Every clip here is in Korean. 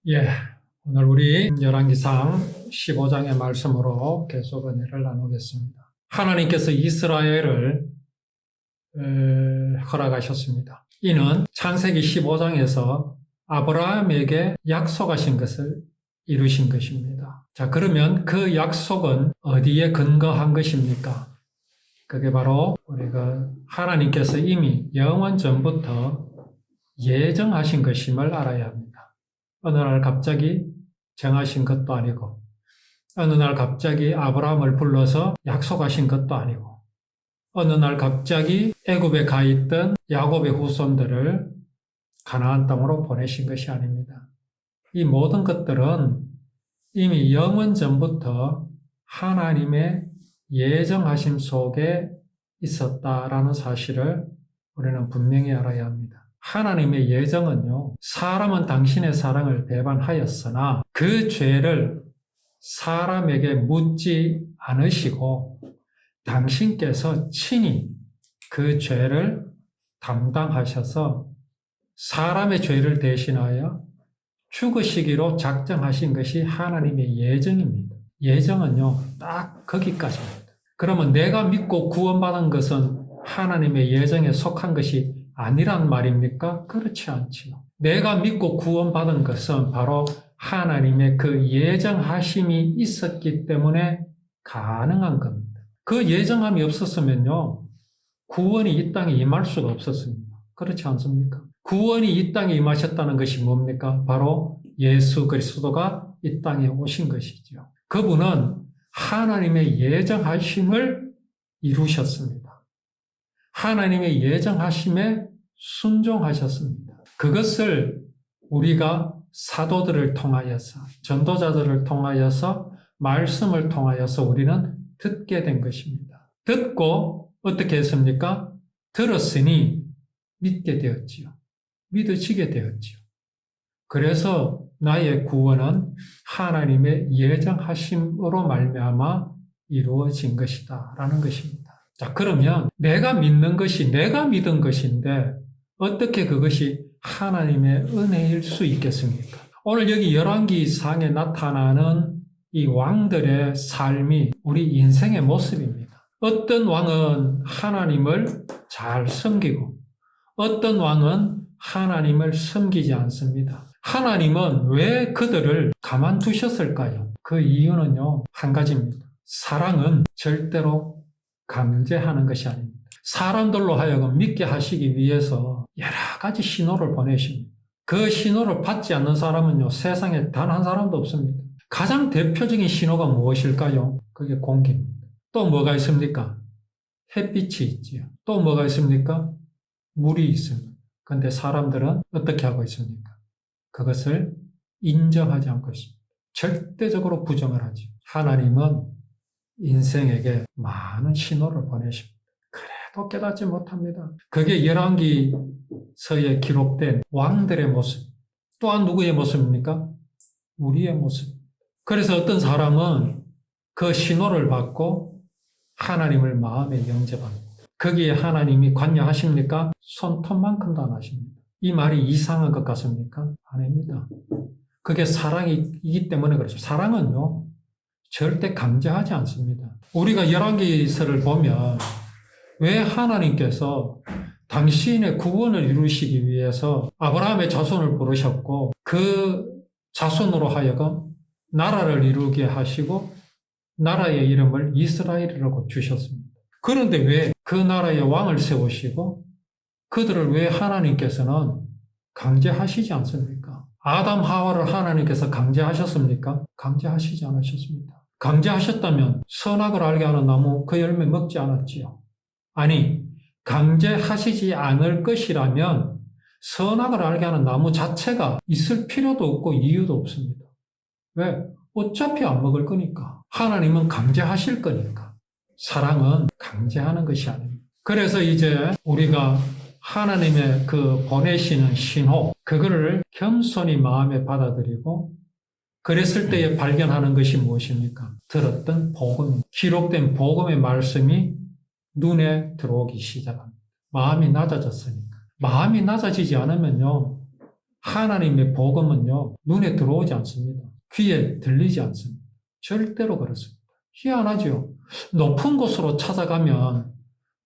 예, 오늘 우리 열왕기상 15장의 말씀으로 계속 은혜를 나누겠습니다. 하나님께서 이스라엘을 허락하셨습니다. 이는 창세기 15장에서 아브라함에게 약속하신 것을 이루신 것입니다. 자, 그러면 그 약속은 어디에 근거한 것입니까? 그게 바로 우리가 하나님께서 이미 영원 전부터 예정하신 것임을 알아야 합니다. 어느 날 갑자기 정하신 것도 아니고, 어느 날 갑자기 아브라함을 불러서 약속하신 것도 아니고, 어느 날 갑자기 애굽에 가 있던 야곱의 후손들을 가나안 땅으로 보내신 것이 아닙니다. 이 모든 것들은 이미 영원 전부터 하나님의 예정하심 속에 있었다라는 사실을 우리는 분명히 알아야 합니다. 하나님의 예정은요, 사람은 당신의 사랑을 배반하였으나 그 죄를 사람에게 묻지 않으시고 당신께서 친히 그 죄를 담당하셔서 사람의 죄를 대신하여 죽으시기로 작정하신 것이 하나님의 예정입니다. 예정은요, 딱 거기까지입니다. 그러면 내가 믿고 구원받은 것은 하나님의 예정에 속한 것이 아니란 말입니까? 그렇지 않지요. 내가 믿고 구원받은 것은 바로 하나님의 그 예정하심이 있었기 때문에 가능한 겁니다. 그 예정함이 없었으면요, 구원이 이 땅에 임할 수가 없었습니다. 그렇지 않습니까? 구원이 이 땅에 임하셨다는 것이 뭡니까? 바로 예수 그리스도가 이 땅에 오신 것이죠. 그분은 하나님의 예정하심을 이루셨습니다. 하나님의 예정하심에 순종하셨습니다. 그것을 우리가 사도들을 통하여서, 전도자들을 통하여서, 말씀을 통하여서 우리는 듣게 된 것입니다. 듣고 어떻게 했습니까? 들었으니 믿게 되었지요. 믿어지게 되었지요. 그래서 나의 구원은 하나님의 예정하심으로 말미암아 이루어진 것이다 라는 것입니다. 자, 그러면 내가 믿는 것이 내가 믿은 것인데 어떻게 그것이 하나님의 은혜일 수 있겠습니까? 오늘 여기 열왕기상에 나타나는 이 왕들의 삶이 우리 인생의 모습입니다. 어떤 왕은 하나님을 잘 섬기고 어떤 왕은 하나님을 섬기지 않습니다. 하나님은 왜 그들을 가만두셨을까요? 그 이유는요, 한 가지입니다. 사랑은 절대로 강제하는 것이 아닙니다. 사람들로 하여금 믿게 하시기 위해서 여러 가지 신호를 보내십니다. 그 신호를 받지 않는 사람은요, 세상에 단 한 사람도 없습니다. 가장 대표적인 신호가 무엇일까요? 그게 공기입니다. 또 뭐가 있습니까? 햇빛이 있지요. 또 뭐가 있습니까? 물이 있습니다. 그런데 사람들은 어떻게 하고 있습니까? 그것을 인정하지 않고 있습니다. 절대적으로 부정을 하죠. 하나님은 인생에게 많은 신호를 보내십니다. 그래도 깨닫지 못합니다. 그게 열왕기서에 기록된 왕들의 모습. 또한 누구의 모습입니까? 우리의 모습. 그래서 어떤 사람은 그 신호를 받고 하나님을 마음에 영접합니다. 거기에 하나님이 관여하십니까? 손톱만큼도 안 하십니다. 이 말이 이상한 것 같습니까? 아닙니다. 그게 사랑이기 때문에 그렇죠. 사랑은요, 절대 강제하지 않습니다. 우리가 열왕기서를 보면 왜 하나님께서 당신의 구원을 이루시기 위해서 아브라함의 자손을 부르셨고 그 자손으로 하여금 나라를 이루게 하시고 나라의 이름을 이스라엘이라고 주셨습니다. 그런데 왜 그 나라의 왕을 세우시고 그들을 왜 하나님께서는 강제하시지 않습니까? 아담 하와를 하나님께서 강제하셨습니까? 강제하시지 않으셨습니다. 강제하셨다면 선악을 알게 하는 나무 그 열매 먹지 않았지요. 아니, 강제하시지 않을 것이라면 선악을 알게 하는 나무 자체가 있을 필요도 없고 이유도 없습니다. 왜? 어차피 안 먹을 거니까. 하나님은 강제하실 거니까. 사랑은 강제하는 것이 아닙니다. 그래서 이제 우리가 하나님의 그 보내시는 신호, 그거를 겸손히 마음에 받아들이고 그랬을 때에 발견하는 것이 무엇입니까? 들었던 복음, 기록된 복음의 말씀이 눈에 들어오기 시작합니다. 마음이 낮아졌으니까. 마음이 낮아지지 않으면요, 하나님의 복음은요, 눈에 들어오지 않습니다. 귀에 들리지 않습니다. 절대로 그렇습니다. 희한하죠? 높은 곳으로 찾아가면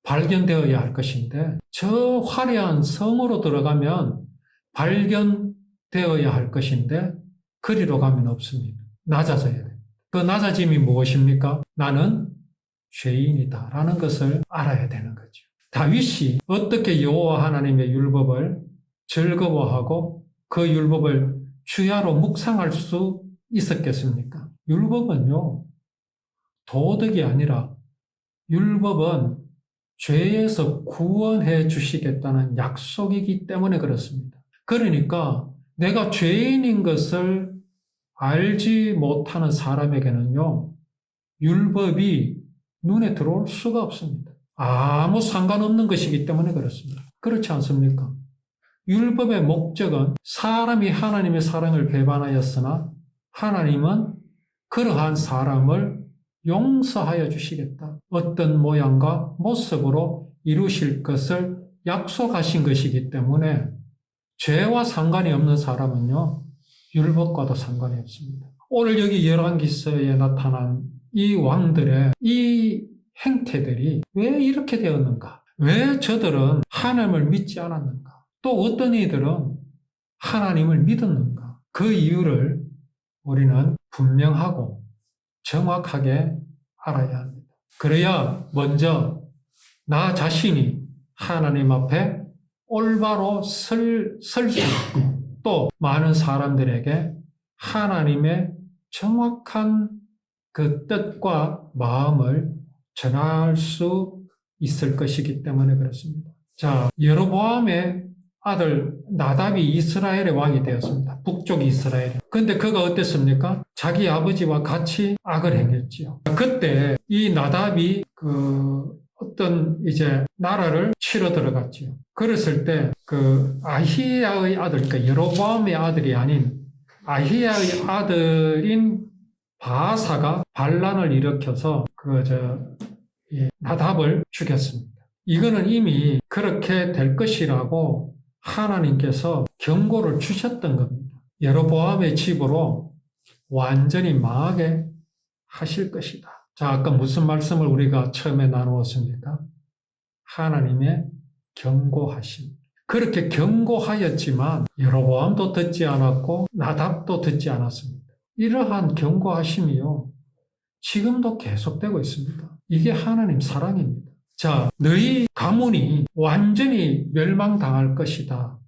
발견되어야 할 것인데, 저 화려한 성으로 들어가면 발견되어야 할 것인데, 그리로 가면 없습니다. 낮아져야 돼요. 그 낮아짐이 무엇입니까? 나는 죄인이다 라는 것을 알아야 되는 거죠. 다윗이 어떻게 여호와 하나님의 율법을 즐거워하고 그 율법을 주야로 묵상할 수 있었겠습니까? 율법은요, 도덕이 아니라 율법은 죄에서 구원해 주시겠다는 약속이기 때문에 그렇습니다. 그러니까 내가 죄인인 것을 알지 못하는 사람에게는요, 율법이 눈에 들어올 수가 없습니다. 아무 상관없는 것이기 때문에 그렇습니다. 그렇지 않습니까? 율법의 목적은 사람이 하나님의 사랑을 배반하였으나 하나님은 그러한 사람을 용서하여 주시겠다. 어떤 모양과 모습으로 이루실 것을 약속하신 것이기 때문에 죄와 상관이 없는 사람은요, 율법과도 상관이 없습니다. 오늘 여기 열왕기서에 나타난 이 왕들의 이 행태들이 왜 이렇게 되었는가? 왜 저들은 하나님을 믿지 않았는가? 또 어떤 이들은 하나님을 믿었는가? 그 이유를 우리는 분명하고 정확하게 알아야 합니다. 그래야 먼저 나 자신이 하나님 앞에 올바로 설 수 있고 또 많은 사람들에게 하나님의 정확한 그 뜻과 마음을 전할 수 있을 것이기 때문에 그렇습니다. 자, 여로보암의 아들 나답이 이스라엘의 왕이 되었습니다. 북쪽 이스라엘. 근데 그가 어땠습니까? 자기 아버지와 같이 악을 행했지요. 그때 이 나답이 어떤 이제 나라를 치러 들어갔지요. 그랬을 때 아히야의 아들, 그러니까 여로보암의 아들이 아닌 아히야의 아들인 바아사가 반란을 일으켜서 나답을 죽였습니다. 이거는 이미 그렇게 될 것이라고 하나님께서 경고를 주셨던 겁니다. 여로보암의 집으로 완전히 망하게 하실 것이다. 자, 아까 무슨 말씀을 우리가 처음에 나누었습니까? 하나님의 경고하심. 그렇게 경고하였지만 여로보암도 듣지 않았고 나답도 듣지 않았습니다. 이러한 경고하심이요, 지금도 계속되고 있습니다. 이게 하나님 사랑입니다. 자, 너희 가문이 완전히 멸망당할 것이다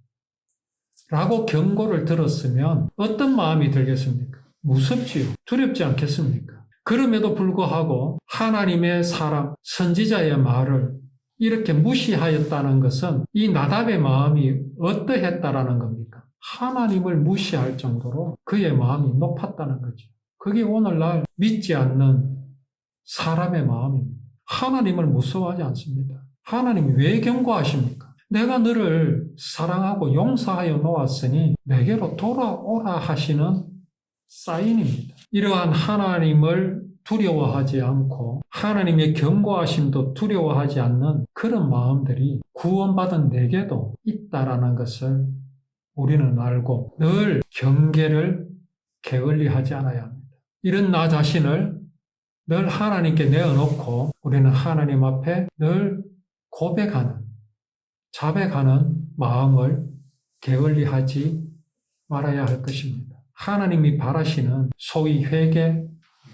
라고 경고를 들었으면 어떤 마음이 들겠습니까? 무섭지요. 두렵지 않겠습니까? 그럼에도 불구하고 하나님의 사람, 선지자의 말을 이렇게 무시하였다는 것은 이 나답의 마음이 어떠했다라는 겁니까? 하나님을 무시할 정도로 그의 마음이 높았다는 거죠. 그게 오늘날 믿지 않는 사람의 마음입니다. 하나님을 무서워하지 않습니다. 하나님이 왜 경고하십니까? 내가 너를 사랑하고 용서하여 놓았으니 내게로 돌아오라 하시는 사인입니다. 이러한 하나님을 두려워하지 않고 하나님의 경고하심도 두려워하지 않는 그런 마음들이 구원받은 내게도 있다라는 것을 우리는 알고 늘 경계를 게을리하지 않아야 합니다. 이런 나 자신을 늘 하나님께 내어놓고 우리는 하나님 앞에 늘 고백하는, 자백하는 마음을 게을리하지 말아야 할 것입니다. 하나님이 바라시는 소위 회개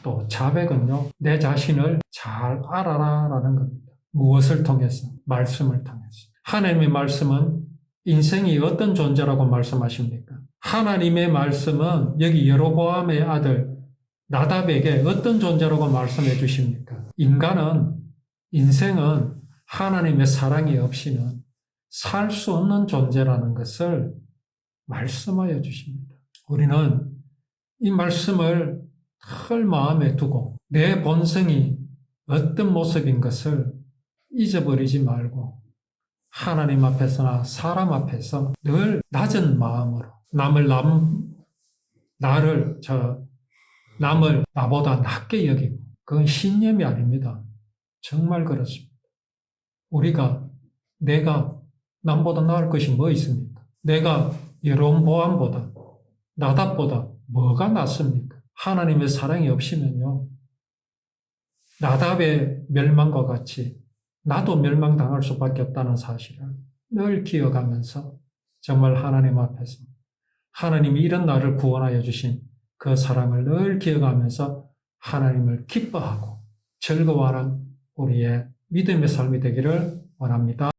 또 자백은요, 내 자신을 잘 알아라라는 겁니다. 무엇을 통해서? 말씀을 통해서. 하나님의 말씀은 인생이 어떤 존재라고 말씀하십니까? 하나님의 말씀은 여기 여로보암의 아들 나답에게 어떤 존재라고 말씀해 주십니까? 인생은 하나님의 사랑이 없이는 살 수 없는 존재라는 것을 말씀하여 주십니다. 우리는 이 말씀을 늘 마음에 두고 내 본성이 어떤 모습인 것을 잊어버리지 말고 하나님 앞에서나 사람 앞에서 늘 낮은 마음으로 남을 나보다 낮게 여기고, 그건 신념이 아닙니다. 정말 그렇습니다. 내가 남보다 나을 것이 뭐 있습니까? 내가 여론보암보다, 나답보다 뭐가 낫습니까? 하나님의 사랑이 없으면요, 나답의 멸망과 같이 나도 멸망당할 수밖에 없다는 사실을 늘 기억하면서 정말 하나님 앞에서 하나님이 이런 나를 구원하여 주신 그 사랑을 늘 기억하면서 하나님을 기뻐하고 즐거워하는 우리의 믿음의 삶이 되기를 원합니다.